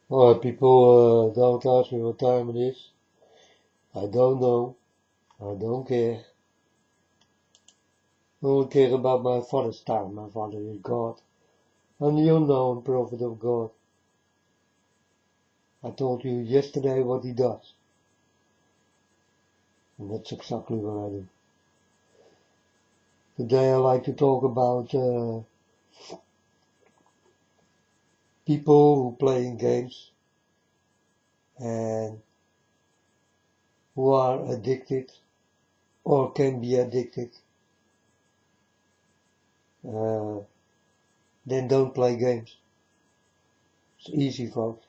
Well, people don't ask me what time it is. I don't know. I don't care. I only care about my Father's time. My Father is God. I'm the unknown prophet of God. I told you yesterday what he does. And that's exactly what I do. Today I like to talk about people who play in games and who are addicted or can be addicted. Uh, then don't play games. It's easy, folks.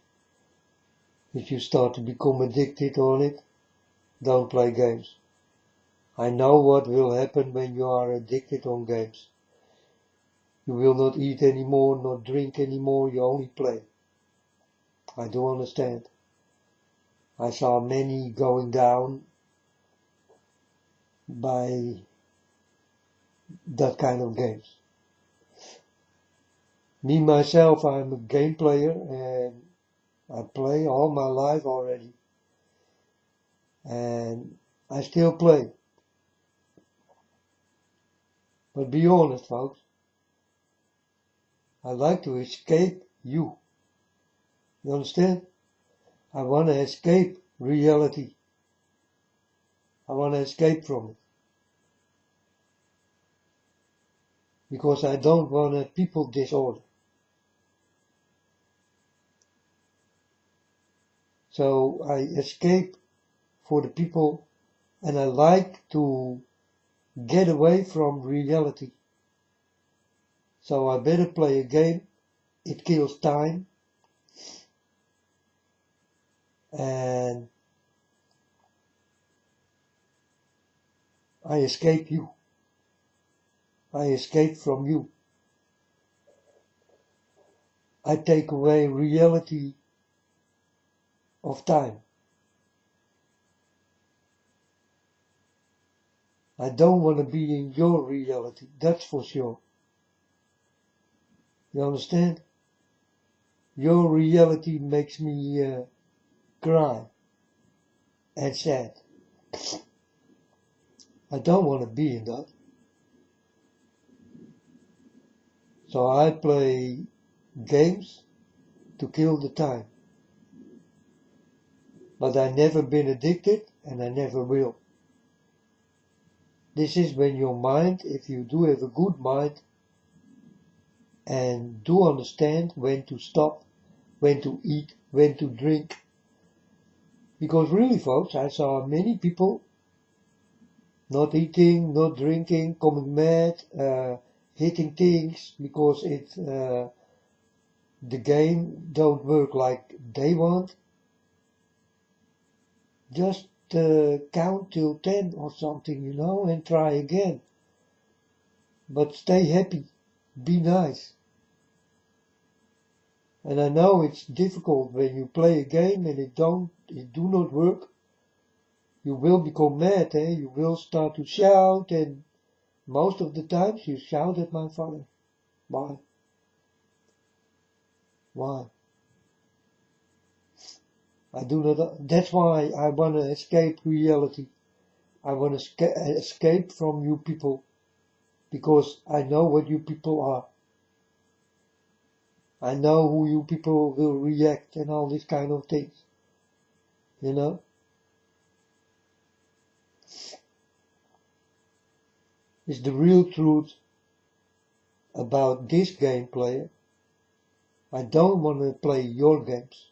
If you start to become addicted on it, don't play games. I know what will happen when you are addicted on games. You will not eat anymore, not drink anymore, you only play. I do understand. I saw many going down by that kind of games. Me, myself, I'm a game player and I play all my life already. And I still play. But be honest, folks. I like to escape you. You understand? I want to escape reality. I want to escape from it. Because I don't want a people disorder. So I escape for the people and I like to get away from reality. So I better play a game. It kills time. And I escape you. I escape from you. I take away reality of time. I don't want to be in your reality, that's for sure. You understand? Your reality makes me cry and sad. I don't want to be in that. So I play games to kill the time. But I never been addicted and I never will. This is when your mind, if you do have a good mind and do understand when to stop, when to eat, when to drink. Because really, folks, I saw many people not eating, not drinking, coming mad, hitting things because the game don't work like they want. Just count till 10 or something, and try again. But stay happy, be nice. And I know it's difficult when you play a game and it do not work. You will become mad, you will start to shout, and most of the times you shout at my father. Why? Why? I do not, that's why I want to escape reality. I want to escape from you people, because I know what you people are. I know who you people will react and all these kind of things. You know? It's the real truth about this game player. I don't want to play your games.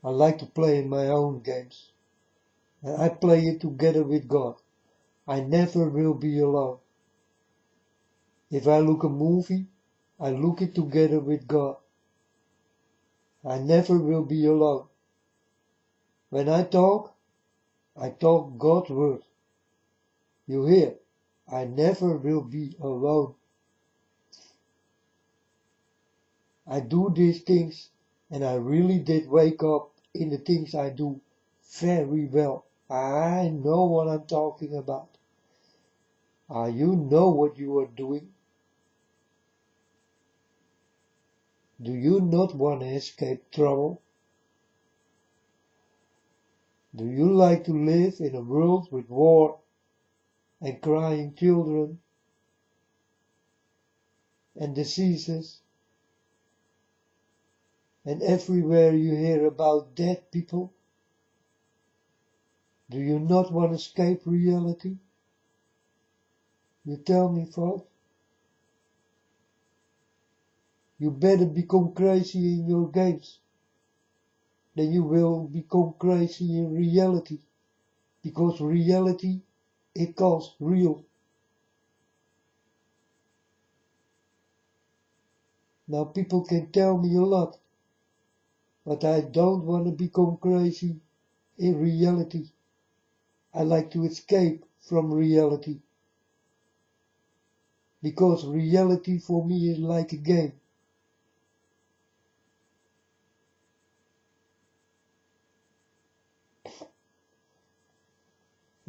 I like to play my own games. And I play it together with God. I never will be alone. If I look a movie, I look it together with God. I never will be alone. When I talk God's word. You hear? I never will be alone. I do these things and I really did wake up in the things I do very well. I know what I'm talking about. You know what you are doing. Do you not want to escape trouble? Do you like to live in a world with war and crying children and diseases, and everywhere you hear about dead people? Do you not want to escape reality? You tell me, folks. You better become crazy in your games, then you will become crazy in reality, because reality, it calls real. Now people can tell me a lot, but I don't want to become crazy in reality. I like to escape from reality, because reality for me is like a game.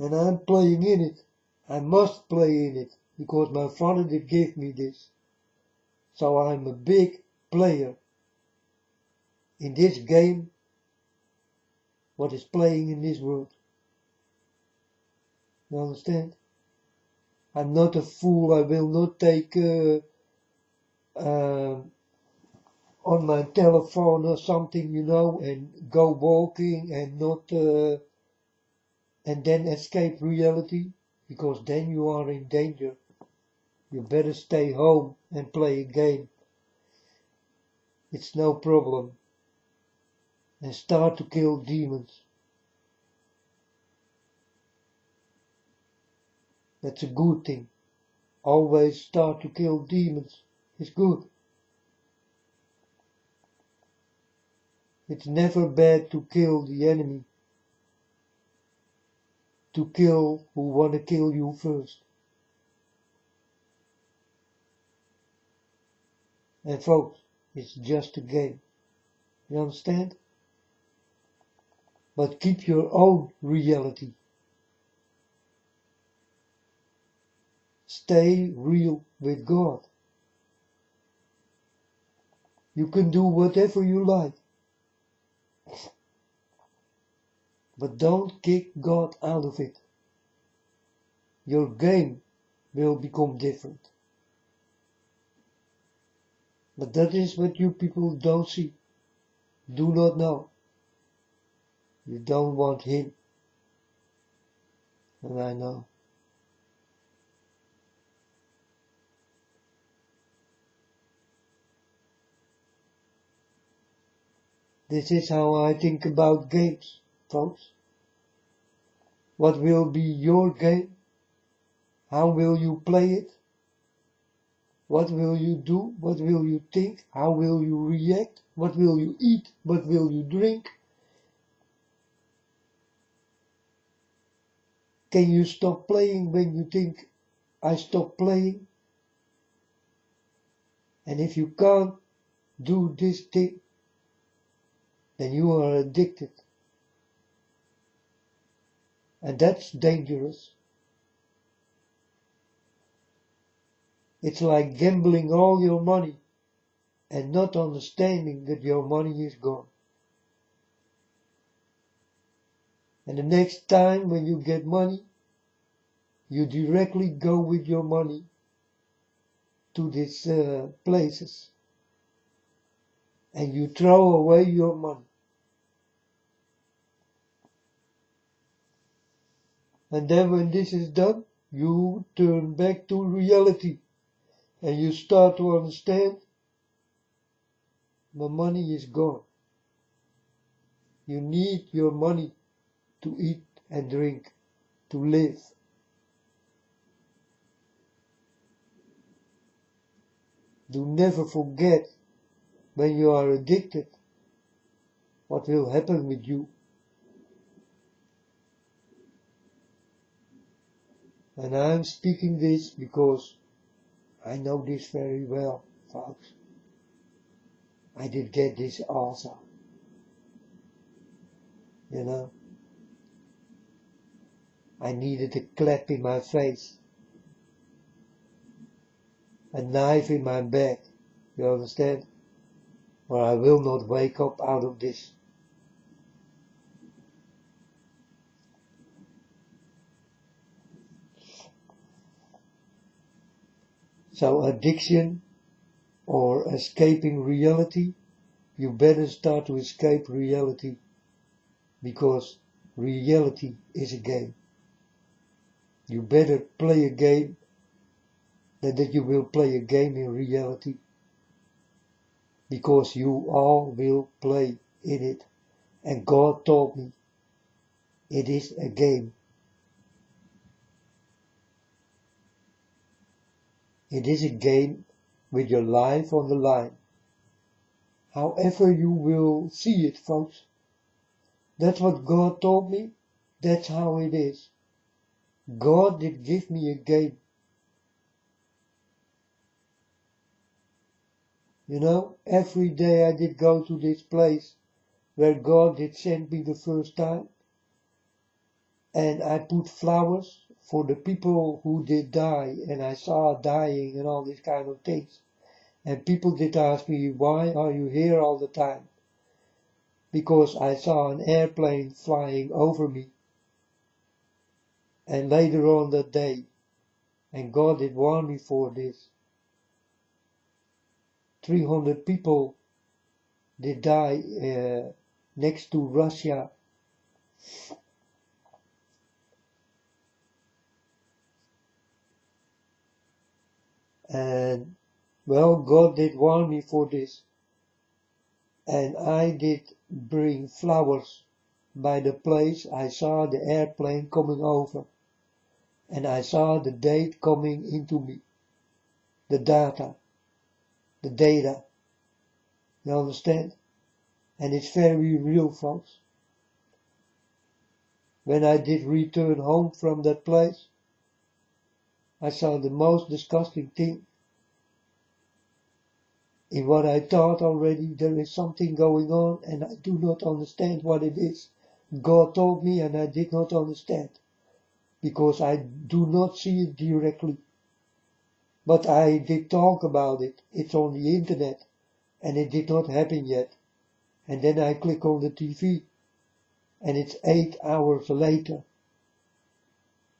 And I'm playing in it. I must play in it, because my father did give me this. So I'm a big player in this game, what is playing in this world. You understand? I'm not a fool. I will not take on my telephone or something, and go walking and not and then escape reality, because then you are in danger. You better stay home and play a game. It's no problem. And start to kill demons. That's a good thing. Always start to kill demons. It's good. It's never bad to kill the enemy. To kill who want to kill you first. And folks, it's just a game. You understand? But keep your own reality. Stay real with God. You can do whatever you like. But don't kick God out of it. Your game will become different. But that is what you people don't see. Do not know. You don't want Him. And I know. This is how I think about games, folks. What will be your game? How will you play it? What will you do? What will you think? How will you react? What will you eat? What will you drink? Can you stop playing when you think, I stop playing? And if you can't do this thing, then you are addicted. And that's dangerous. It's like gambling all your money and not understanding that your money is gone. And the next time when you get money, you directly go with your money to these places. And you throw away your money. And then when this is done, you turn back to reality. And you start to understand, the money is gone. You need your money to eat and drink, to live. Do never forget, when you are addicted, what will happen with you. And I'm speaking this because I know this very well, folks. I did get this also. I needed a clap in my face. A knife in my back. You understand? or I will not wake up out of this. So addiction or escaping reality, you better start to escape reality, because reality is a game. You better play a game than that you will play a game in reality, because you all will play in it. And God told me it is a game. It is a game with your life on the line. However you will see it, folks. That's what God told me. That's how it is. God did give me a game. You know, every day I did go to this place where God did send me the first time. And I put flowers for the people who did die, and I saw dying and all these kind of things. And people did ask me, why are you here all the time? Because I saw an airplane flying over me. And later on that day, and God did warn me for this, 300 people did die next to Russia. And well, God did warn me for this. And I did bring flowers by the place. I saw the airplane coming over. And I saw the date coming into me. The data. You understand? And it's very real, folks. When I did return home from that place, I saw the most disgusting thing. In what I thought already, there is something going on and I do not understand what it is. God told me and I did not understand, because I do not see it directly. But I did talk about it. It's on the internet and it did not happen yet. And then I click on the TV and it's 8 hours later.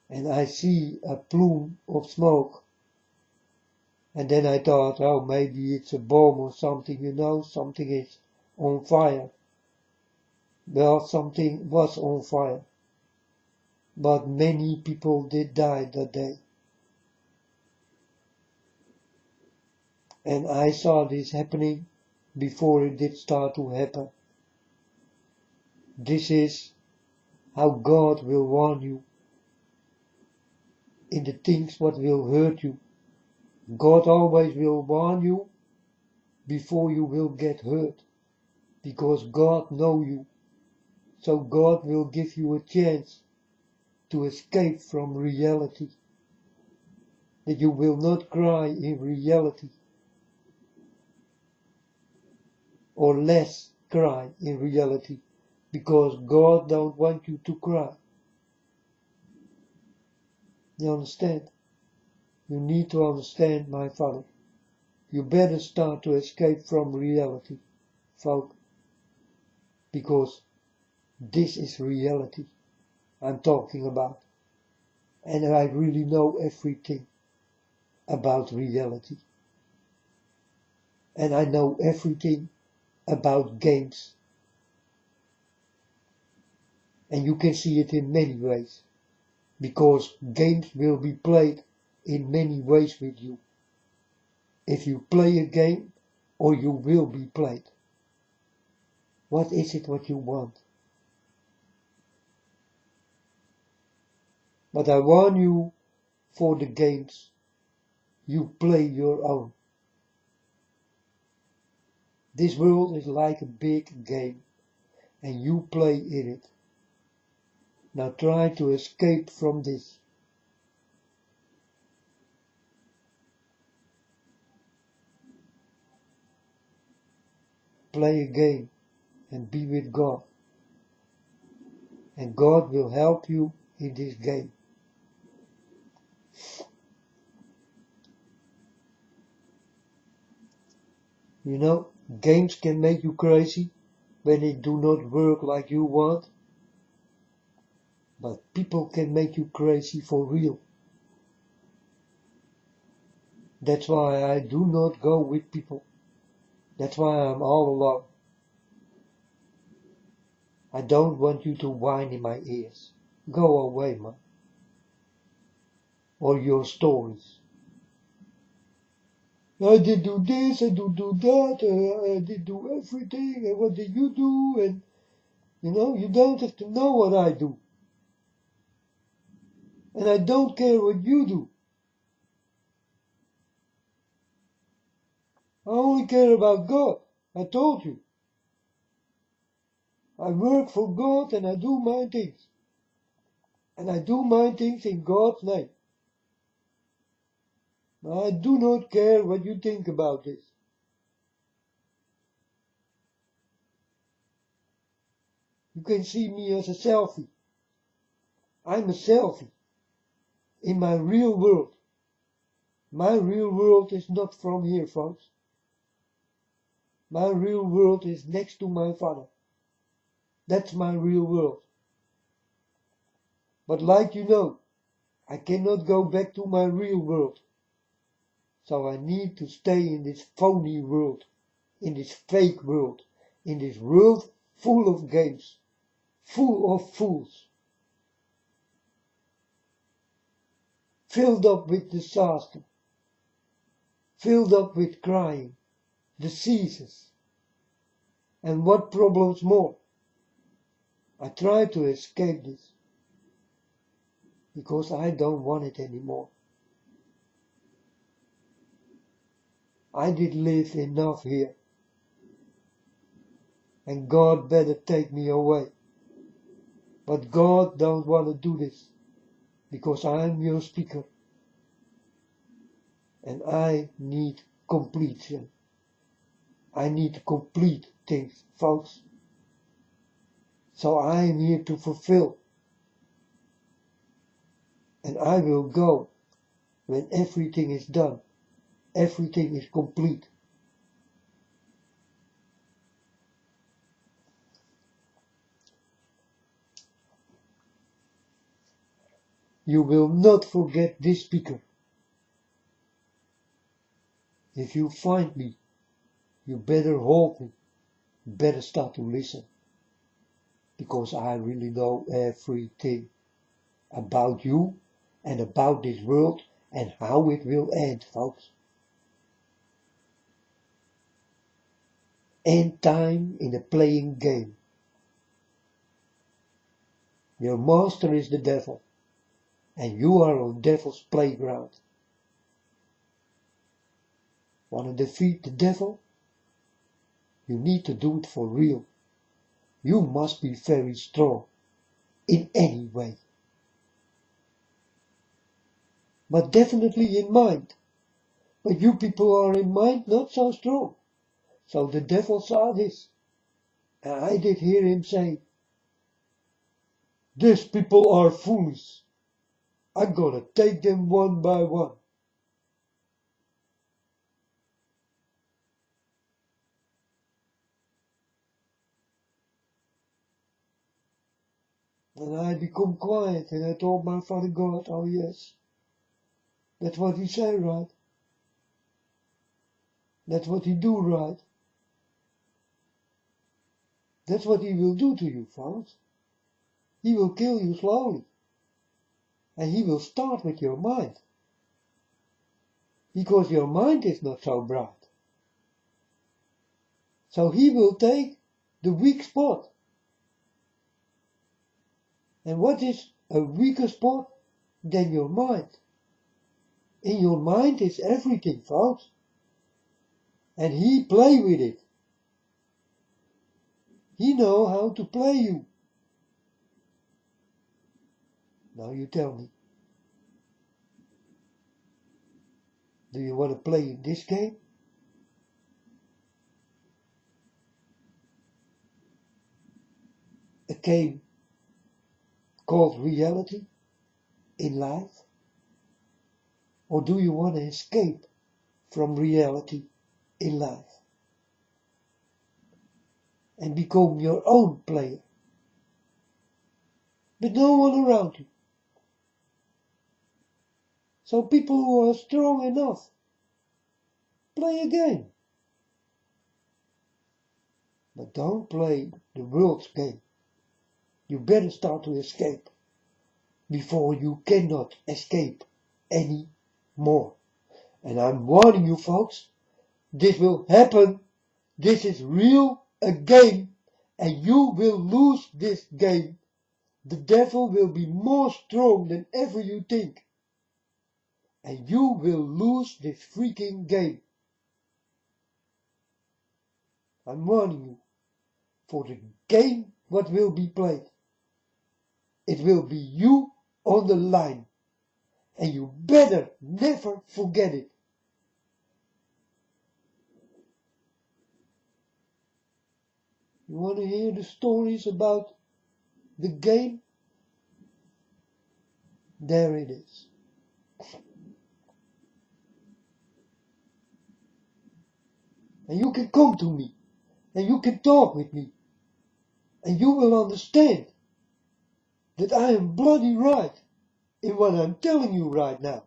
And I see a plume of smoke. And then I thought, oh, maybe it's a bomb or something, you know, something is on fire. Well, something was on fire. But many people did die that day. And I saw this happening before it did start to happen. This is how God will warn you in the things what will hurt you. God always will warn you before you will get hurt, because God knows you. So God will give you a chance to escape from reality, that you will not cry in reality, or less cry in reality, because God don't want you to cry. You understand? You need to understand, my father. You better start to escape from reality, folk, because this is reality I'm talking about. And I really know everything about reality. And I know everything about games. And you can see it in many ways, because games will be played in many ways with you. If you play a game, or you will be played. What is it what you want? But I warn you, for the games, you play your own. This world is like a big game, and you play in it. Now try to escape from this. Play a game and be with God. And God will help you in this game. You know, Games can make you crazy when it do not work like you want, but people can make you crazy for real. That's why I do not go with people. That's why I'm all alone. I don't want you to whine in my ears. Go away, man. Or your stories. I did do this, I do that, I did do everything, and what did you do? And, you don't have to know what I do. And I don't care what you do. I only care about God. I told you. I work for God and I do my things. And I do my things in God's name. I do not care what you think about this. You can see me as a selfie. I'm a selfie in my real world. My real world is not from here, folks. My real world is next to my Father. That's my real world. But like you know, I cannot go back to my real world. So I need to stay in this phony world, in this fake world, in this world full of games, full of fools, filled up with disaster, filled up with crying, diseases, and what problems more. I try to escape this, because I don't want it anymore. I did live enough here, and God better take me away. But God don't want to do this, because I'm your speaker, and I need completion. I need to complete things, folks. So I am here to fulfill. And I will go when everything is done. Everything is complete. You will not forget this speaker. If you find me, you better hold me. You better start to listen. Because I really know everything about you and about this world and how it will end, folks. End time in a playing game. Your master is the devil, and you are on devil's playground. Want to defeat the devil? You need to do it for real. You must be very strong, in any way. But definitely in mind. But you people are in mind not so strong. So the devil saw this. And I did hear him say, "These people are foolish. I'm gonna take them one by one." And I become quiet and I told my Father God, oh yes, that's what he say, right? That's what he do, right? That's what he will do to you, folks. He will kill you slowly. And he will start with your mind. Because your mind is not so bright. So he will take the weak spot. And what is a weaker spot than your mind? In your mind is everything, folks. And he play with it. He know how to play you. Now you tell me. Do you want to play in this game? A game called reality in life? Or do you want to escape from reality in life? and become your own player. But no one around you. So people who are strong enough, play a game. But don't play the world's game. You better start to escape before you cannot escape any more. And I'm warning you folks, this will happen. This is real, a game, and you will lose this game. The devil will be more strong than ever you think. And you will lose this freaking game. I'm warning you, for the game what will be played. It will be you on the line. And you better never forget it. You want to hear the stories about the game? There it is. And you can come to me. And you can talk with me. And you will understand that I am bloody right in what I'm telling you right now.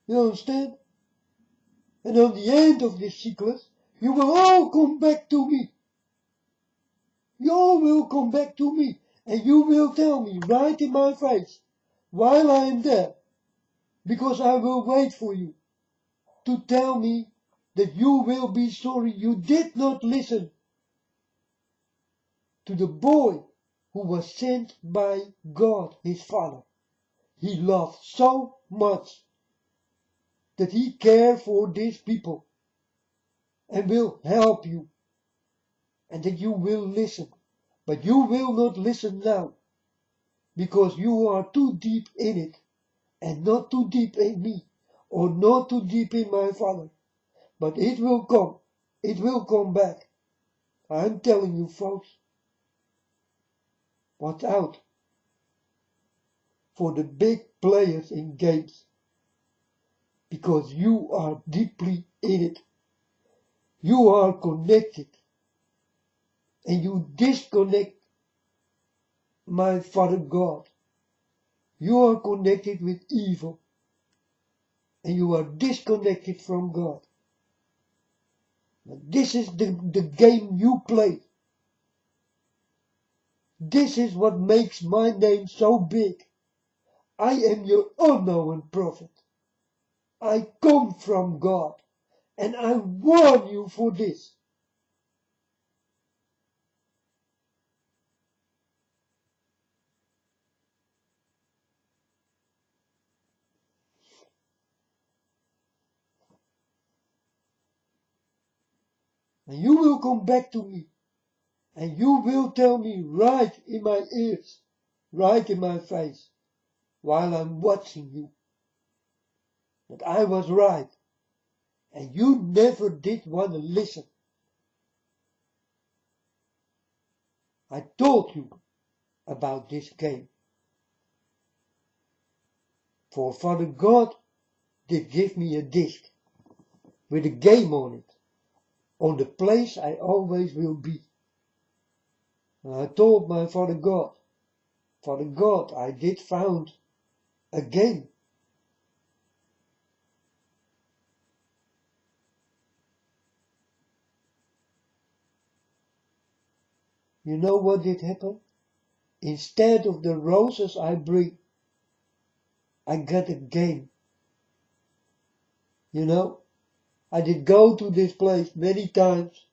You understand? And on the end of this sequence, you will all come back to me. You all will come back to me. And you will tell me right in my face while I am there. Because I will wait for you to tell me that you will be sorry you did not listen to the boy who was sent by God, his Father. He loved so much that he cared for these people and will help you, and that you will listen. But you will not listen now, because you are too deep in it, and not too deep in me, or not too deep in my Father. But it will come back. I'm telling you folks, watch out for the big players in games, because you are deeply in it. You are connected, and you disconnect my Father God. You are connected with evil, and you are disconnected from God. But this is the game you play. This is what makes my name so big. I am your unknown prophet. I come from God, and I warn you for this. And you will come back to me, and you will tell me right in my ears, right in my face, while I'm watching you, that I was right, and you never did want to listen. I told you about this game. For Father God did give me a disc with a game on it, on the place I always will be. And I told my Father God, I did found a game. You know what did happen? Instead of the roses I bring, I got a game. You know, I did go to this place many times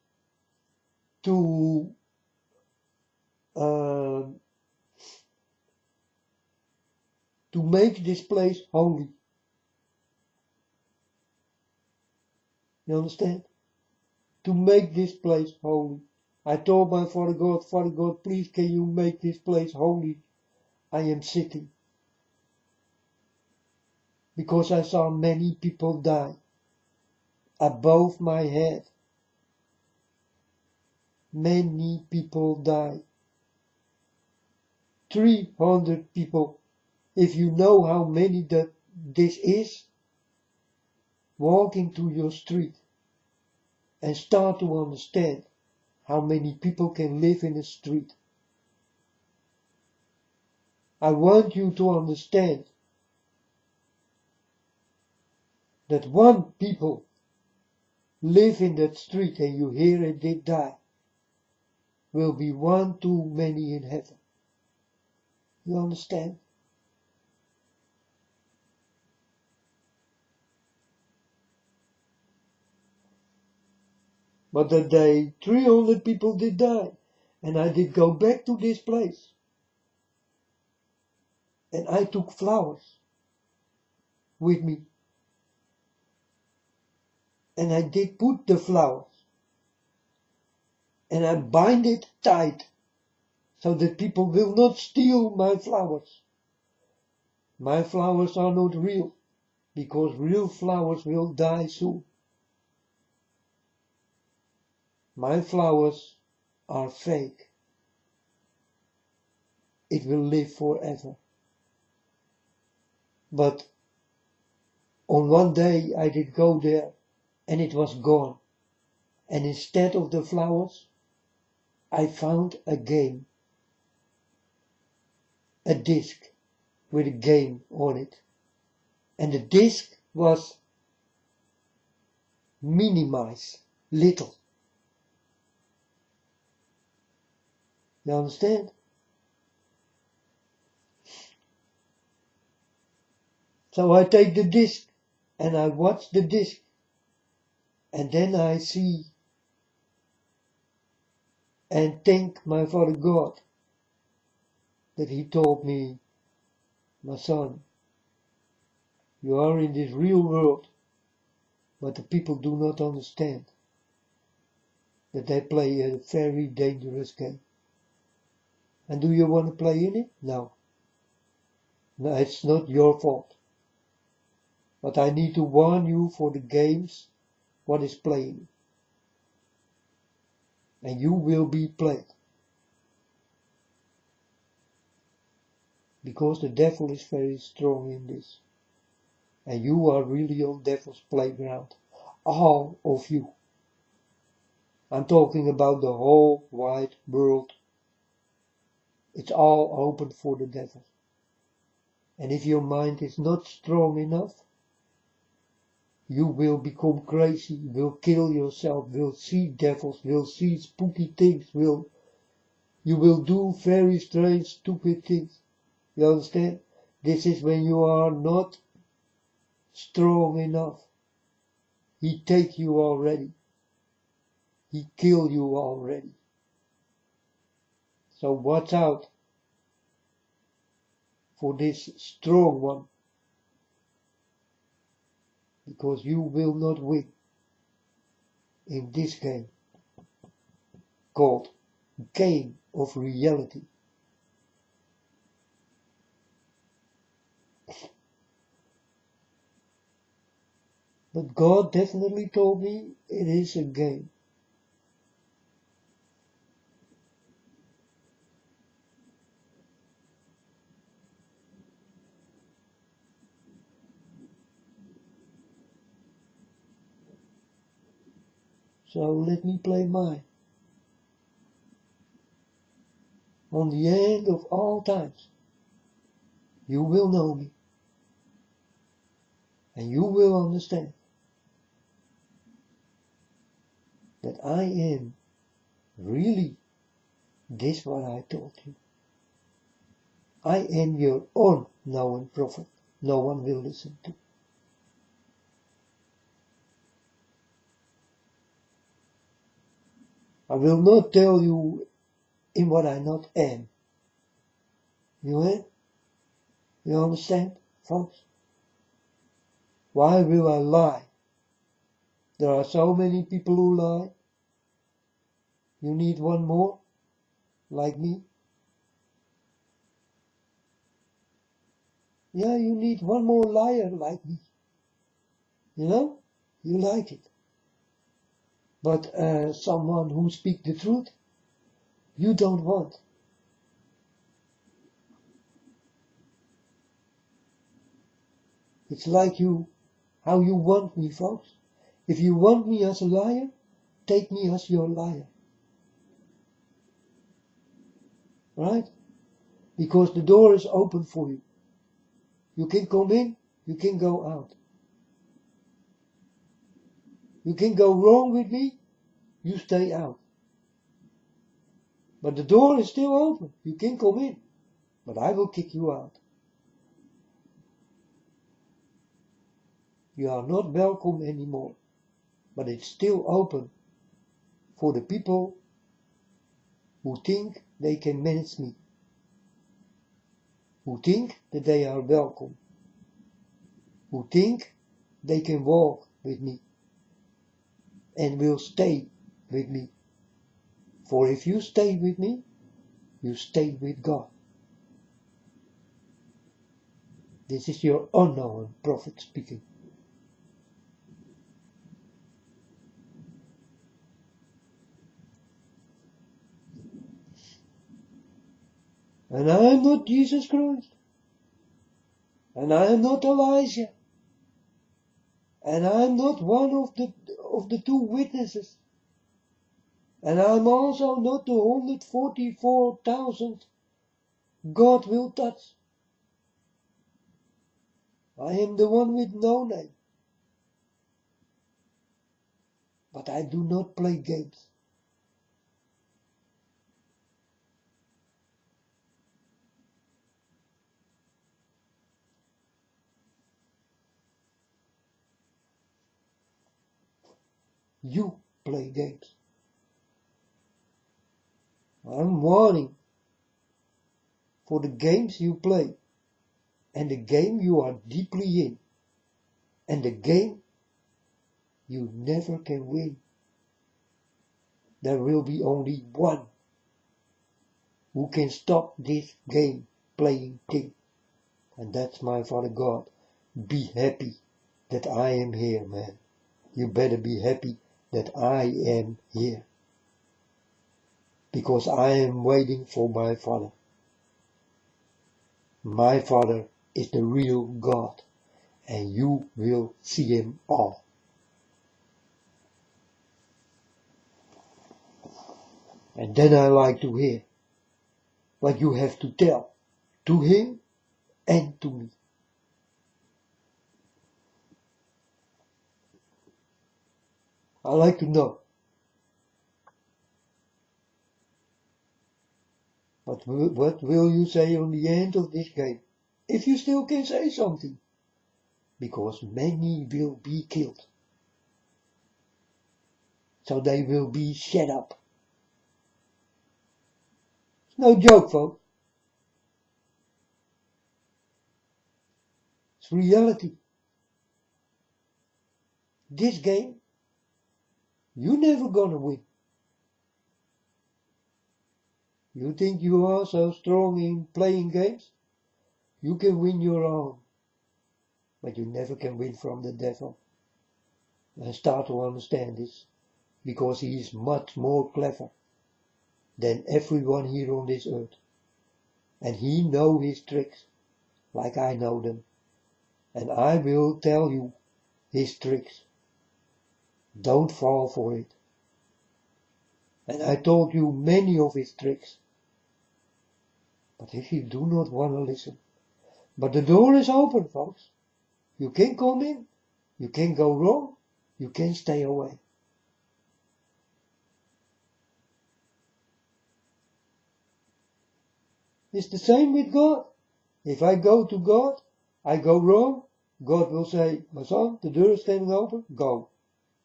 to make this place holy. You understand? To make this place holy. I told my Father God, please can you make this place holy? I am sitting. Because I saw many people die above my head. Many people die. 300 people. If you know how many this is, walking to your street. and start to understand how many people can live in a street. I want you to understand that one people live in that street and you hear it did die, will be one too many in heaven. You understand? But that day 300 people did die, and I did go back to this place. And I took flowers with me. And I did put the flowers. And I bind it tight, so that people will not steal my flowers. My flowers are not real, because real flowers will die soon. My flowers are fake. It will live forever. But on one day I did go there and it was gone. And instead of the flowers, I found a game. A disc with a game on it. And the disc was minimize, little. You understand? So I take the disc and I watch the disc. And then I see and thank my Father God that He told me, my son, you are in this real world, but the people do not understand that they play a very dangerous game. And do you want to play in it? No. No, it's not your fault. But I need to warn you for the games what is playing. And you will be played. Because the devil is very strong in this. And you are really on devil's playground. All of you. I'm talking about the whole wide world. It's all open for the devil. And if your mind is not strong enough, you will become crazy, will kill yourself, will see devils, will see spooky things, you will do very strange, stupid things. You understand? This is when you are not strong enough. He take you already. He kill you already. So watch out for this strong one. Because you will not win in this game called Game of Reality. But God definitely told me it is a game. So let me play mine. On the end of all times, you will know me. And you will understand that I am really this what I told you. I am your own known prophet. No one will listen to. I will not tell you in what I not am. You understand, folks? Why will I lie? There are so many people who lie. You need one more, like me? Yeah, you need one more liar like me. You know? You like it. But someone who speaks the truth, you don't want. It's like how you want me, folks. If you want me as a liar, take me as your liar. Right? Because the door is open for you. You can come in, you can go out. You can go wrong with me, you stay out. But the door is still open. You can come in, but I will kick you out. You are not welcome anymore, but it's still open for the people who think they can manage me, who think that they are welcome, who think they can walk with me and will stay with me. For if you stay with me, you stay with God. This is your unknown prophet speaking. And I am not Jesus Christ. And I am not Elijah. And I am not one of the two witnesses. And I am also not the 144,000 God will touch. I am the one with no name. But I do not play games. You play games. I'm warning for the games you play, and the game you are deeply in, and the game you never can win. There will be only one who can stop this game playing king, and that's my Father God. Be happy that I am here, man. You better be happy that I am here, because I am waiting for my Father. My Father is the real God, and you will see him all. And then I like to hear what you have to tell to him and to me. I like to know. But what will you say on the end of this game? If you still can say something. Because many will be killed. So they will be shut up. It's no joke, folks. It's reality. This game, you're never gonna win. You think you are so strong in playing games? You can win your own. But you never can win from the devil. And start to understand this. Because he is much more clever than everyone here on this earth. And he knows his tricks, like I know them. And I will tell you his tricks. Don't fall for it. And I told you many of his tricks. But if you do not want to listen. But the door is open, folks. You can come in. You can go wrong. You can stay away. It's the same with God. If I go to God, I go wrong, God will say, my son, the door is standing open, go,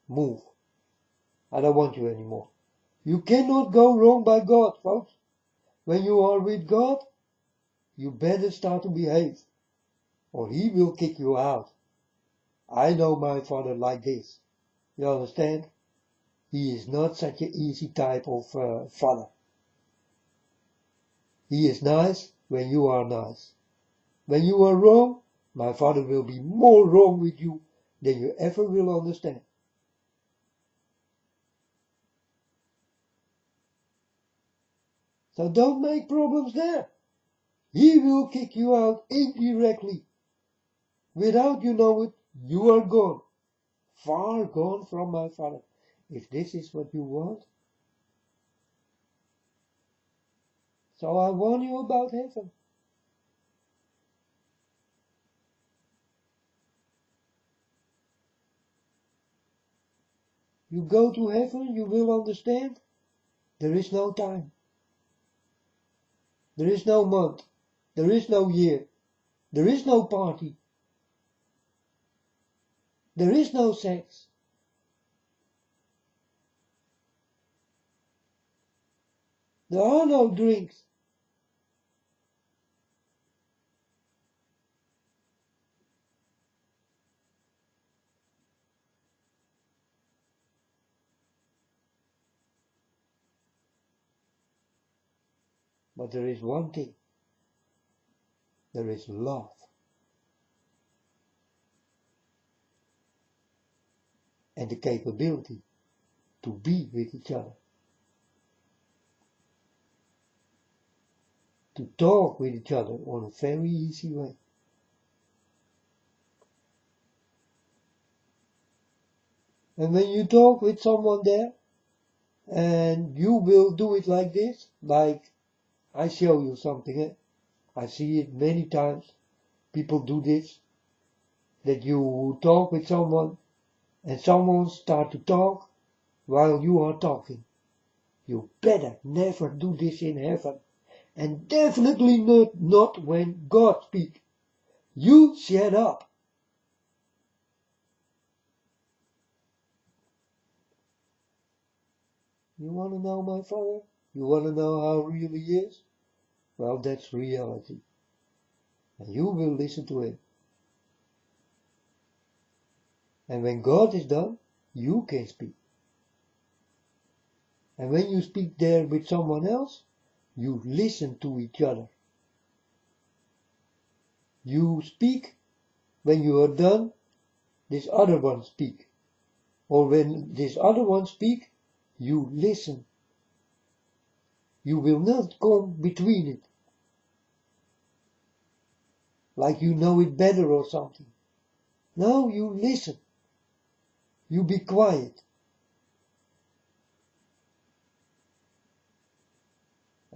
move. I don't want you anymore. You cannot go wrong by God, folks. When you are with God, you better start to behave, or he will kick you out. I know my Father like this. You understand? He is not such an easy type of father. He is nice when you are nice. When you are wrong, my Father will be more wrong with you than you ever will understand. So don't make problems there. He will kick you out indirectly. Without you know it, you are gone. Far gone from my Father. if this is what you want. So I warn you about heaven. You go to heaven, you will understand, there is no time. There is no month. There is no year. There is no party. There is no sex. There are no drinks. But there is one thing. There is love. And the capability to be with each other. To talk with each other on a very easy way. And when you talk with someone there, and you will do it like this, like I show you something, I see it many times, people do this, that you talk with someone, and someone start to talk while you are talking. You better never do this in heaven, and definitely not when God speaks. You shut up. You want to know my Father? You want to know how real He is? Well, that's reality. And you will listen to Him. And when God is done, you can speak. And when you speak there with someone else, you listen to each other. You speak, when you are done, this other one speak. Or when this other one speak, you listen. You will not come between it. Like you know it better or something. No, you listen. You be quiet.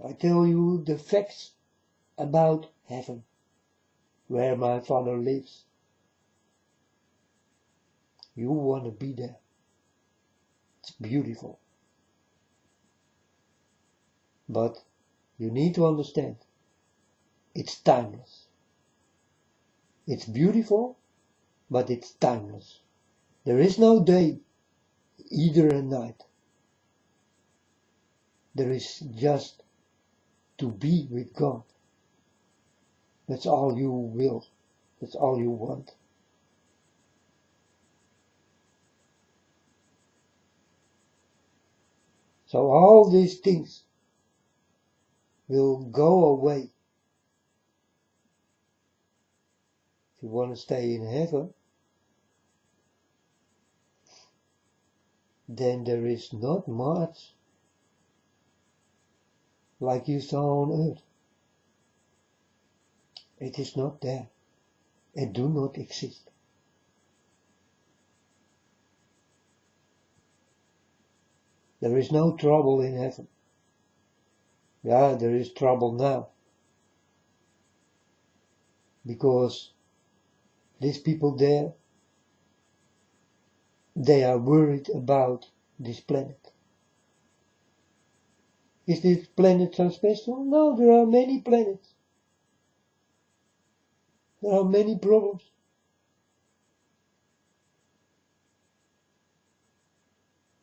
I tell you the facts about heaven, where my Father lives. You want to be there. It's beautiful. But you need to understand, it's timeless. It's beautiful, but it's timeless. There is no day, either a night. There is just to be with God. That's all you will. That's all you want. So all these things will go away. If you want to stay in heaven, then there is not much like you saw on earth. It is not there. It do not exist. There is no trouble in heaven. Yeah, there is trouble now. Because these people there, they are worried about this planet. Is this planet so special? No, there are many planets. There are many problems.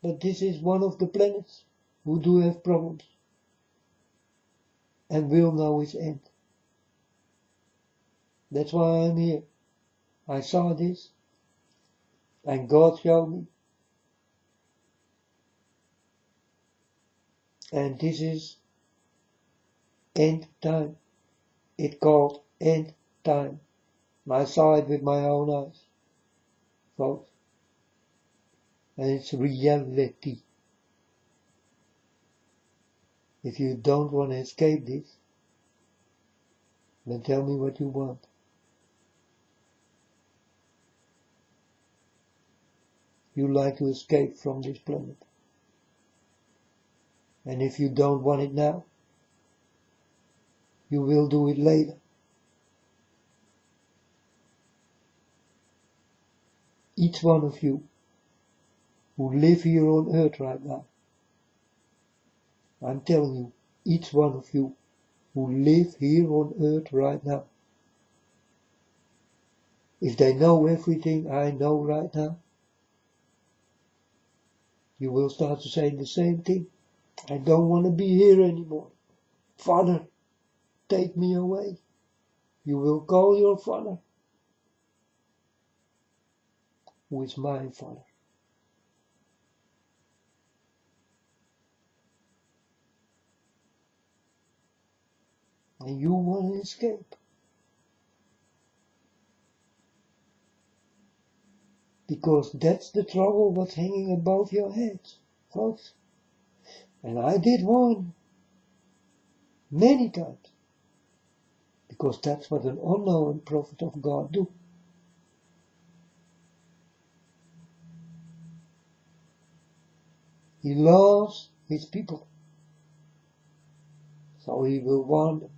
But this is one of the planets who do have problems. And will know its end. That's why I'm here. I saw this. And God showed me. And this is end time. It's called end time. I saw it with my own eyes, folks. And it's reality. If you don't want to escape this, then tell me what you want. you like to escape from this planet. And if you don't want it now, you will do it later. Each one of you who live here on earth right now, I'm telling you, each one of you who live here on earth right now, if they know everything I know right now, you will start to say the same thing. I don't want to be here anymore. Father, take me away. You will call your Father, who is my Father. And you want to escape. Because that's the trouble what's hanging above your heads, folks. And I did warn many times. Because that's what an unknown prophet of God do. He loves his people. So he will warn them.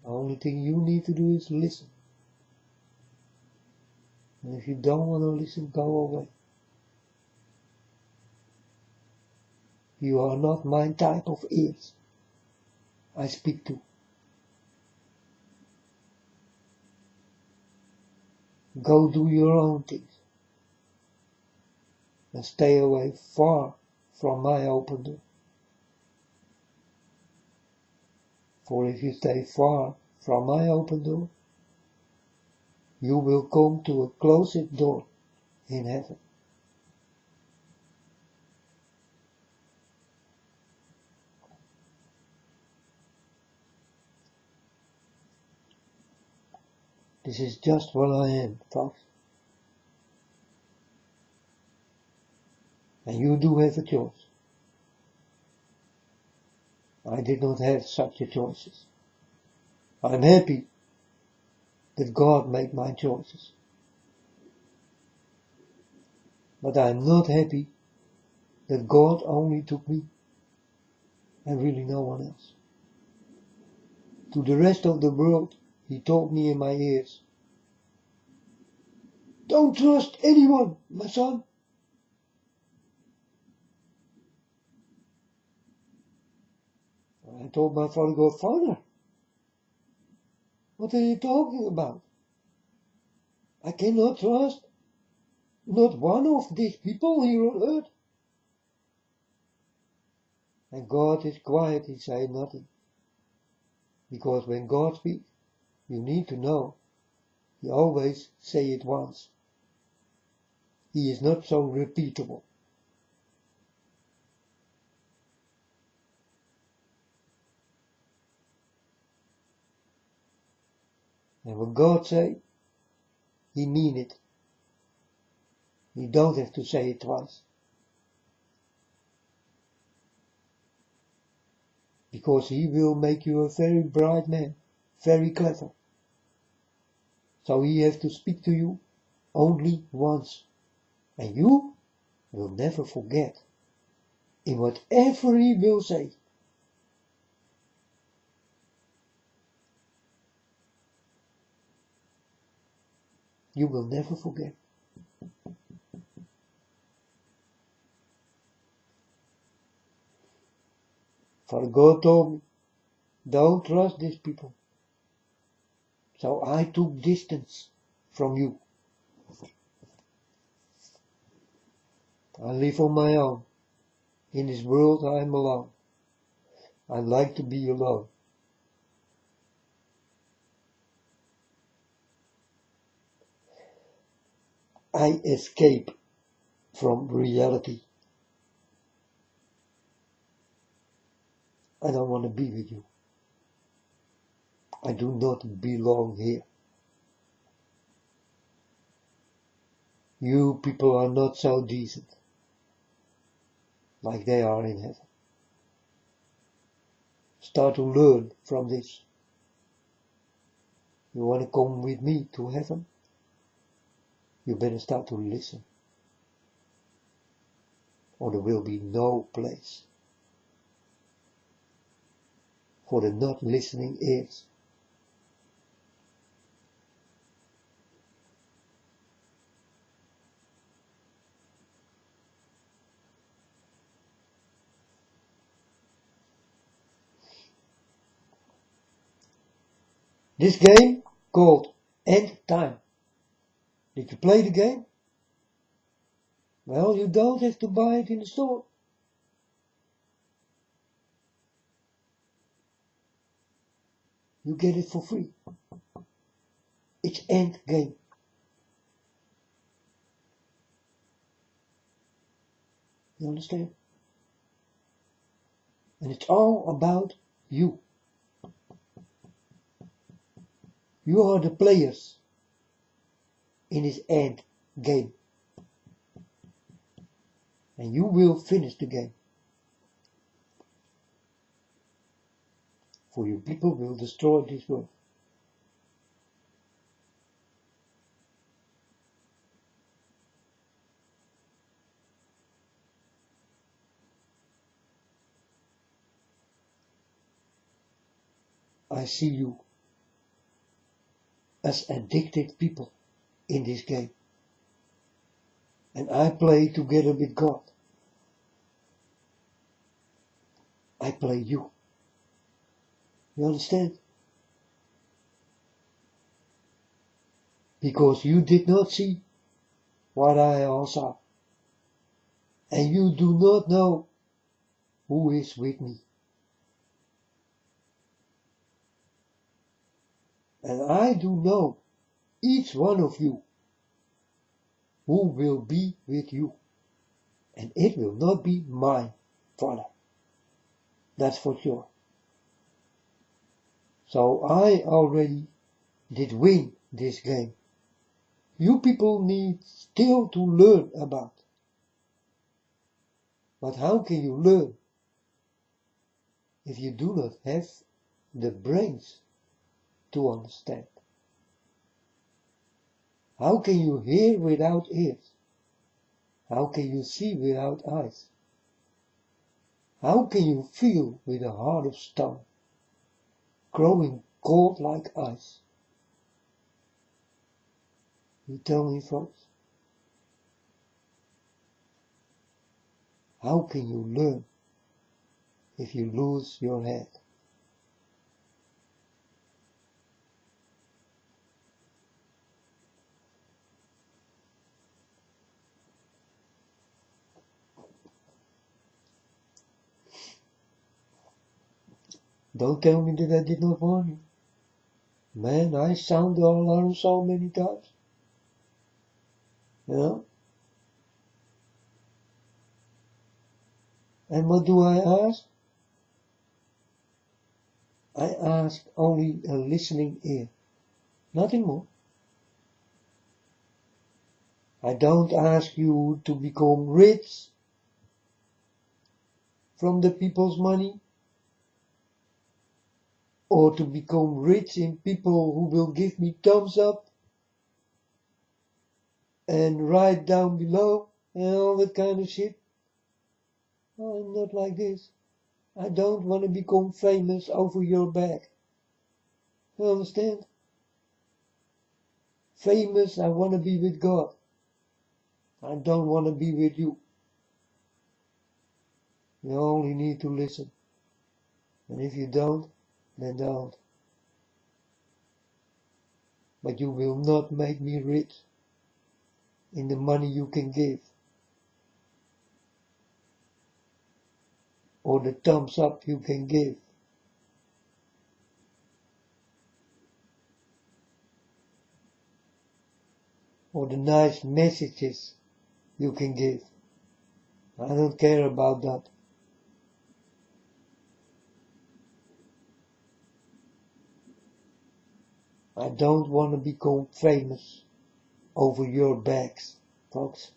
The only thing you need to do is listen. And if you don't want to listen, go away. You are not my type of ears I speak to. Go do your own things. And stay away far from my open door. For if you stay far from my open door, you will come to a closed door in heaven. This is just what I am, folks. And you do have a choice. I did not have such a choices. I'm happy that God made my choices. But I'm not happy that God only took me and really no one else. To the rest of the world, he told me in my ears, don't trust anyone, my son. I told my father, God, Father, what are you talking about? I cannot trust not one of these people here on earth. And God is quiet, he said nothing. Because when God speaks, you need to know, he always say it once. He is not so repeatable. And when God say, he mean it. You don't have to say it twice. Because he will make you a very bright man, very clever. So he has to speak to you only once. And you will never forget in whatever he will say. You will never forget. For God told me, don't trust these people. So I took distance from you. I live on my own. In this world I am alone. I like to be alone. I escape from reality. I don't want to be with you. I do not belong here. You people are not so decent like they are in heaven. Start to learn from this. You want to come with me to heaven? You better start to listen, or there will be no place for the not listening ears. This game called End Time. Did you play the game? Well, you don't have to buy it in the store. You get it for free. It's End Game. You understand? And it's all about you. You are the players in this End Game. And you will finish the game. For you people will destroy this world. I see you as addicted people in this game. And I play together with God. I play you. You understand? Because you did not see what I all saw. And you do not know who is with me. And I do know each one of you who will be with you. And it will not be my Father. That's for sure. So I already did win this game. You people need still to learn about. But how can you learn if you do not have the brains to understand? How can you hear without ears? How can you see without eyes? How can you feel with a heart of stone, growing cold like ice? You tell me, folks. How can you learn if you lose your head? Don't tell me that I did not warn you. Man, I sound the alarm so many times. You know? And what do I ask? I ask only a listening ear. Nothing more. I don't ask you to become rich from the people's money, or to become rich in people who will give me thumbs up and write down below and all that kind of shit. No, I'm not like this. I don't want to become famous over your back. You understand? Famous, I want to be with God. I don't want to be with you. You only need to listen. And if you don't, then don't. But you will not make me rich in the money you can give, or the thumbs up you can give, or the nice messages you can give. I don't care about that. I don't want to become famous over your backs, folks,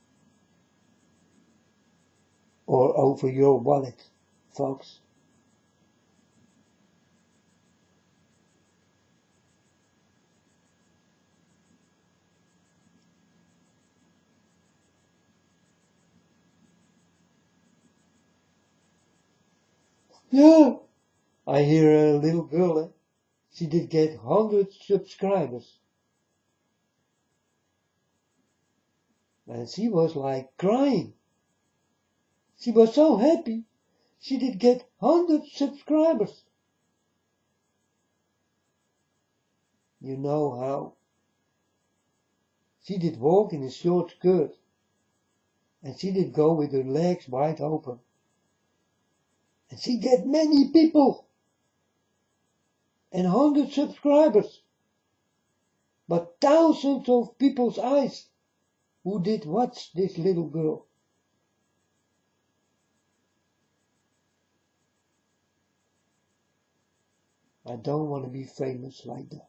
or over your wallet, folks. Yeah, I hear a little girl, she did get 100 subscribers. And she was like crying. She was so happy. She did get 100 subscribers. You know how? She did walk in a short skirt. And she did go with her legs wide open. And she get many people. And 100 subscribers. But thousands of people's eyes who did watch this little girl. I don't want to be famous like that.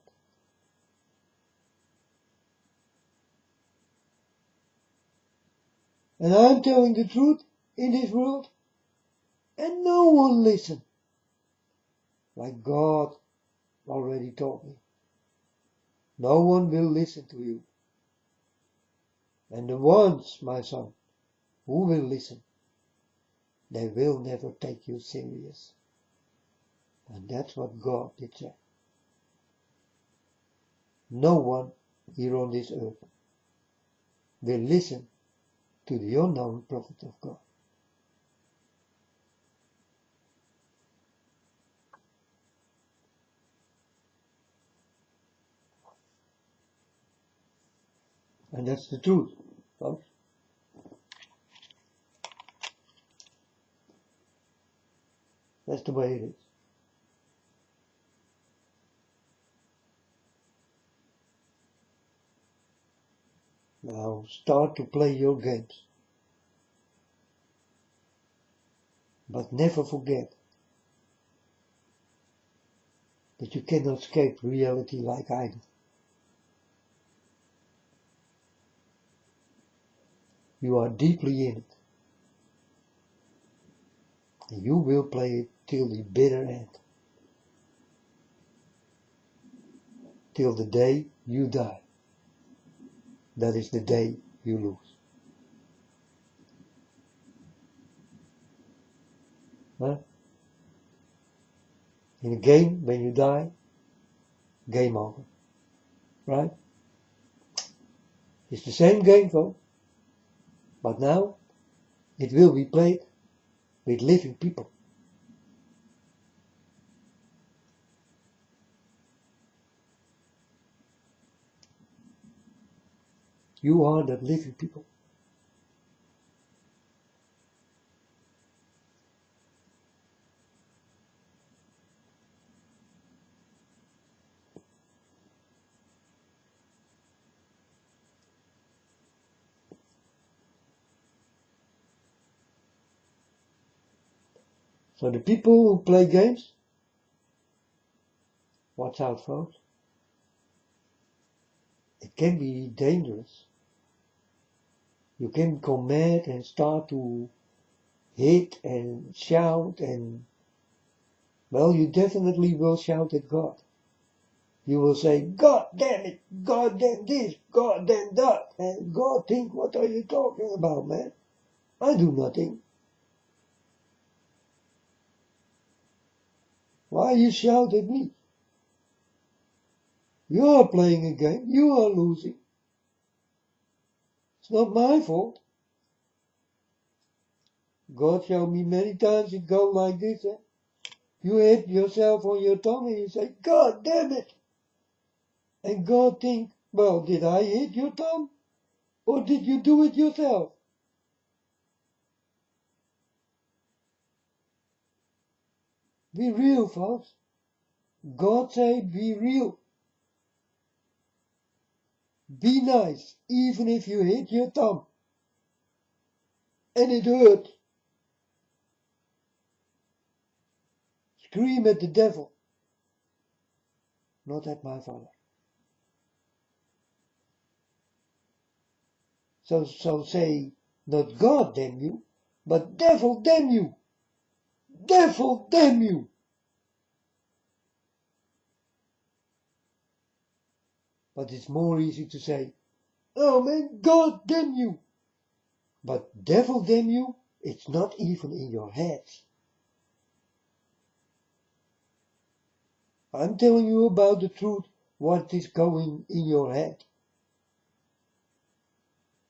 And I'm telling the truth in this world, and no one listens, like God already told me. No one will listen to you. And the ones, my son, who will listen, they will never take you serious. And that's what God did say. No one here on this earth will listen to the unknown prophet of God. And that's the truth, folks. That's the way it is. Now start to play your games. But never forget that you cannot escape reality like I do. You are deeply in it. And you will play it till the bitter end. Till the day you die. That is the day you lose. Huh? In a game, when you die, game over. Right? It's the same game, folks. But now, it will be played with living people. You are that living people. So the people who play games, watch out, folks. It can be dangerous. You can become mad and start to hit and shout and, well, you definitely will shout at God. You will say, God damn it, God damn this, God damn that. And God think, what are you talking about, man? I do nothing. Why you shout at me? You are playing a game, you are losing. It's not my fault. God showed me many times it go like this. You hit yourself on your tongue and you say, God damn it. And God think, well, did I hit your tongue? Or did you do it yourself? Be real, folks. God say, be real. Be nice, even if you hit your tongue. And it hurt. Scream at the devil. Not at my Father. So say, not God damn you, but devil damn you. Devil damn you. But it's more easy to say, oh man, God damn you. But devil damn you, it's not even in your head. I'm telling you about the truth, what is going in your head.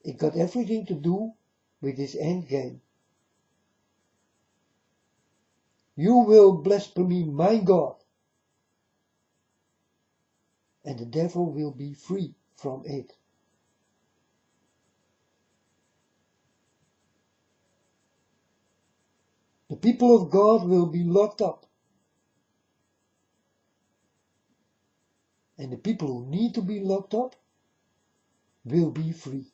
It got everything to do with this end game. You will blaspheme my God, and the devil will be free from it. The people of God will be locked up, and the people who need to be locked up will be free.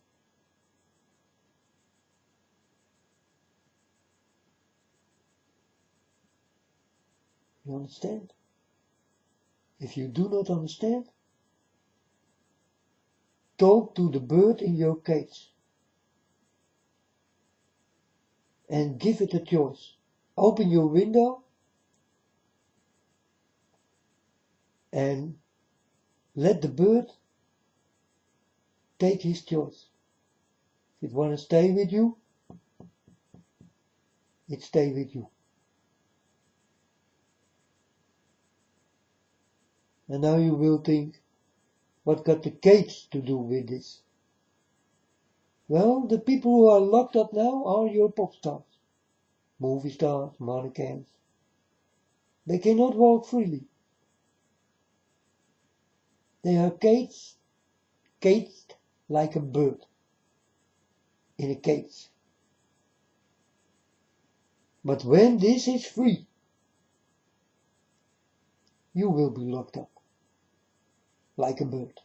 You understand? If you do not understand, talk to the bird in your cage and give it a choice. Open your window and let the bird take his choice. If it wants to stay with you, it stay with you. And now you will think, what got the cage to do with this? Well, the people who are locked up now are your pop stars, movie stars, mannequins. They cannot walk freely. They are caged like a bird in a cage. But when this is free, you will be locked up like a bird.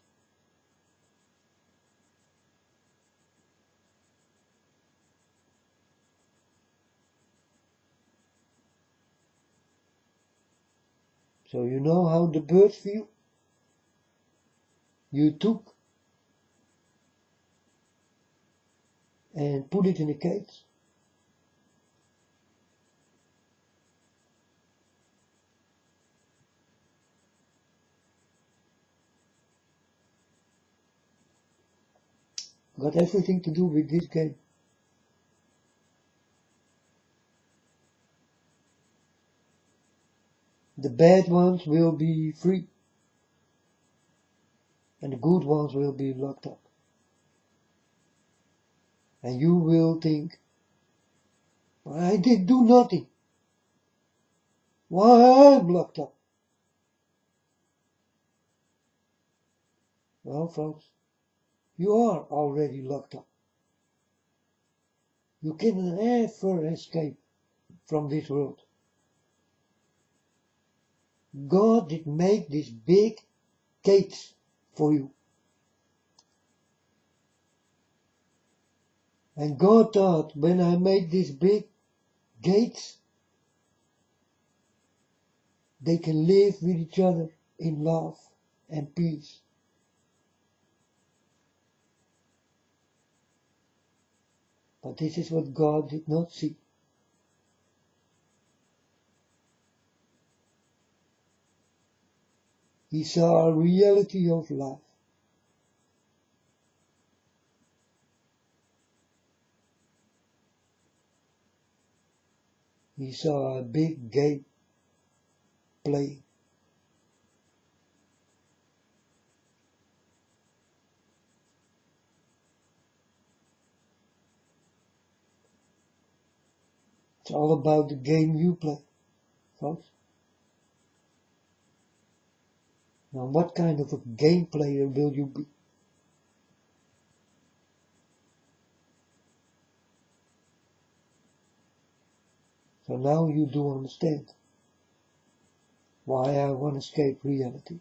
So you know how the birds feel? You took and put it in a cage. Got everything to do with this game. The bad ones will be free, and the good ones will be locked up. And you will think, I did do nothing. Why I'm locked up? Well, folks, you are already locked up. You can never escape from this world. God did make this big cage for you. And God thought, when I made this big gates, they can live with each other in love and peace. But this is what God did not see. He saw a reality of life. He saw a big game playing. It's all about the game you play, folks. Now, what kind of a game player will you be? So now you do understand why I want to escape reality.